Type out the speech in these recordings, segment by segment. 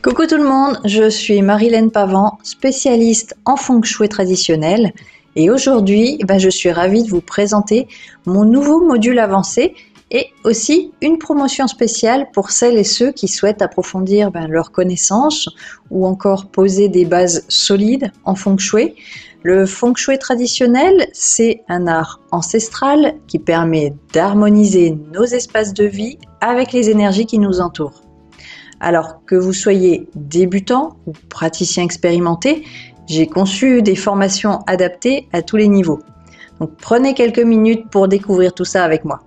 Coucou tout le monde, je suis Marilène Pavant, spécialiste en feng shui traditionnel et aujourd'hui je suis ravie de vous présenter mon nouveau module avancé et aussi une promotion spéciale pour celles et ceux qui souhaitent approfondir leurs connaissances ou encore poser des bases solides en feng shui. Le feng shui traditionnel, c'est un art ancestral qui permet d'harmoniser nos espaces de vie avec les énergies qui nous entourent. Alors que vous soyez débutant ou praticien expérimenté, j'ai conçu des formations adaptées à tous les niveaux. Donc prenez quelques minutes pour découvrir tout ça avec moi.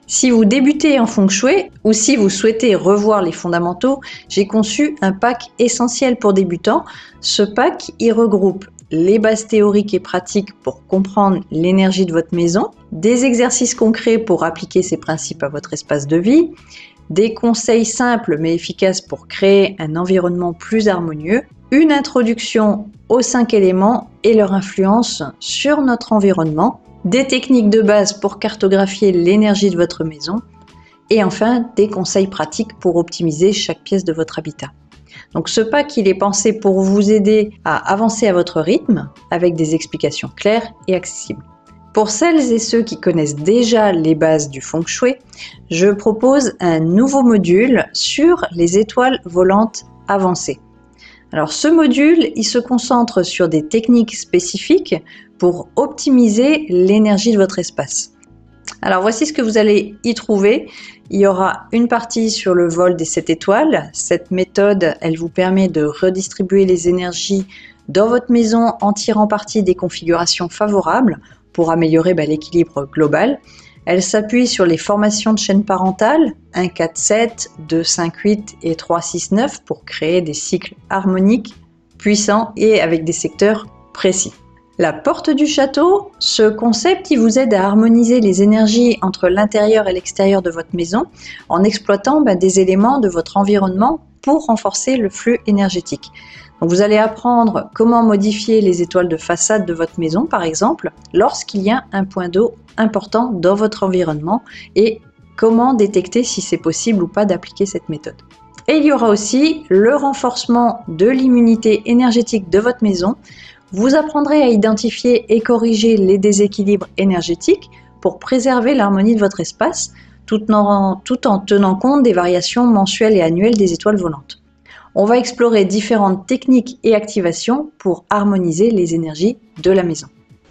Si vous débutez en feng shui ou si vous souhaitez revoir les fondamentaux, j'ai conçu un pack essentiel pour débutants. Ce pack, il regroupe les bases théoriques et pratiques pour comprendre l'énergie de votre maison, des exercices concrets pour appliquer ces principes à votre espace de vie, des conseils simples mais efficaces pour créer un environnement plus harmonieux, une introduction aux 5 éléments et leur influence sur notre environnement, des techniques de base pour cartographier l'énergie de votre maison et enfin des conseils pratiques pour optimiser chaque pièce de votre habitat. Donc ce pack, il est pensé pour vous aider à avancer à votre rythme avec des explications claires et accessibles. Pour celles et ceux qui connaissent déjà les bases du feng shui, je propose un nouveau module sur les étoiles volantes avancées. Alors ce module, il se concentre sur des techniques spécifiques pour optimiser l'énergie de votre espace. Alors voici ce que vous allez y trouver. Il y aura une partie sur le vol des 7 étoiles. Cette méthode, elle vous permet de redistribuer les énergies dans votre maison en tirant parti des configurations favorables pour améliorer l'équilibre global. Elle s'appuie sur les formations de chaînes parentales 1, 4, 7, 2, 5, 8 et 3, 6, 9 pour créer des cycles harmoniques, puissants et avec des secteurs précis. La porte du château, ce concept il vous aide à harmoniser les énergies entre l'intérieur et l'extérieur de votre maison en exploitant des éléments de votre environnement pour renforcer le flux énergétique. Donc vous allez apprendre comment modifier les étoiles de façade de votre maison, par exemple, lorsqu'il y a un point d'eau important dans votre environnement et comment détecter si c'est possible ou pas d'appliquer cette méthode. Et il y aura aussi le renforcement de l'immunité énergétique de votre maison. Vous apprendrez à identifier et corriger les déséquilibres énergétiques pour préserver l'harmonie de votre espace tout en tenant compte des variations mensuelles et annuelles des étoiles volantes. On va explorer différentes techniques et activations pour harmoniser les énergies de la maison.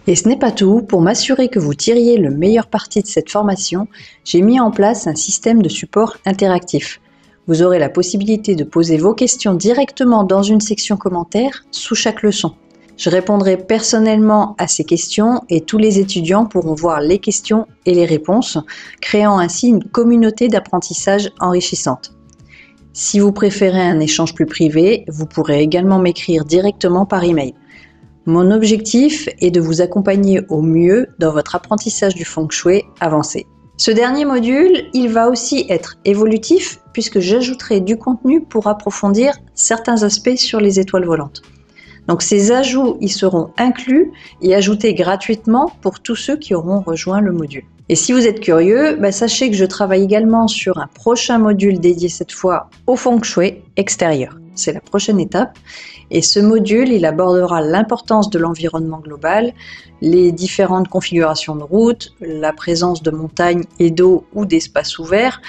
Et ce n'est pas tout, pour m'assurer que vous tiriez le meilleur parti de cette formation, j'ai mis en place un système de support interactif. Vous aurez la possibilité de poser vos questions directement dans une section commentaires sous chaque leçon. Je répondrai personnellement à ces questions et tous les étudiants pourront voir les questions et les réponses, créant ainsi une communauté d'apprentissage enrichissante. Si vous préférez un échange plus privé, vous pourrez également m'écrire directement par email. Mon objectif est de vous accompagner au mieux dans votre apprentissage du feng shui avancé. Ce dernier module, il va aussi être évolutif puisque j'ajouterai du contenu pour approfondir certains aspects sur les étoiles volantes. Donc ces ajouts y seront inclus et ajoutés gratuitement pour tous ceux qui auront rejoint le module. Et si vous êtes curieux, sachez que je travaille également sur un prochain module dédié cette fois au feng shui extérieur. C'est la prochaine étape. Et ce module, il abordera l'importance de l'environnement global, les différentes configurations de route, la présence de montagnes et d'eau ou d'espaces ouverts,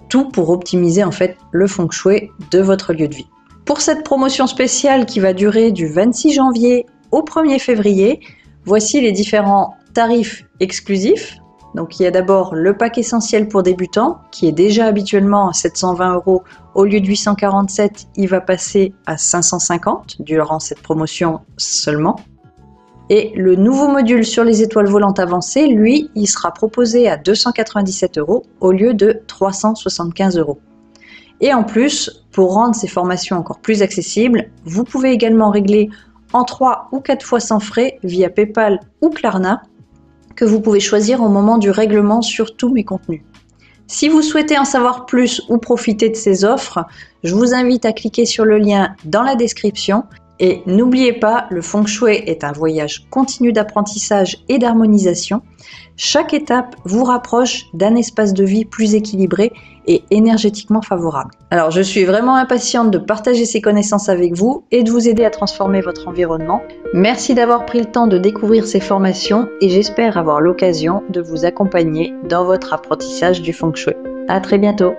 tout pour optimiser le feng shui de votre lieu de vie. Pour cette promotion spéciale qui va durer du 26 janvier au 1er février, voici les différents tarifs exclusifs. Donc il y a d'abord le pack essentiel pour débutants qui est déjà habituellement à 720 € au lieu de 847, il va passer à 550 durant cette promotion seulement. Et le nouveau module sur les étoiles volantes avancées, lui, il sera proposé à 297 € au lieu de 375 €. Et en plus, pour rendre ces formations encore plus accessibles, vous pouvez également régler en 3 ou 4 fois sans frais via PayPal ou Klarna, que vous pouvez choisir au moment du règlement sur tous mes contenus. Si vous souhaitez en savoir plus ou profiter de ces offres, je vous invite à cliquer sur le lien dans la description Et n'oubliez pas, le feng shui est un voyage continu d'apprentissage et d'harmonisation. Chaque étape vous rapproche d'un espace de vie plus équilibré et énergétiquement favorable. Alors, je suis vraiment impatiente de partager ces connaissances avec vous et de vous aider à transformer votre environnement. Merci d'avoir pris le temps de découvrir ces formations et j'espère avoir l'occasion de vous accompagner dans votre apprentissage du feng shui. À très bientôt!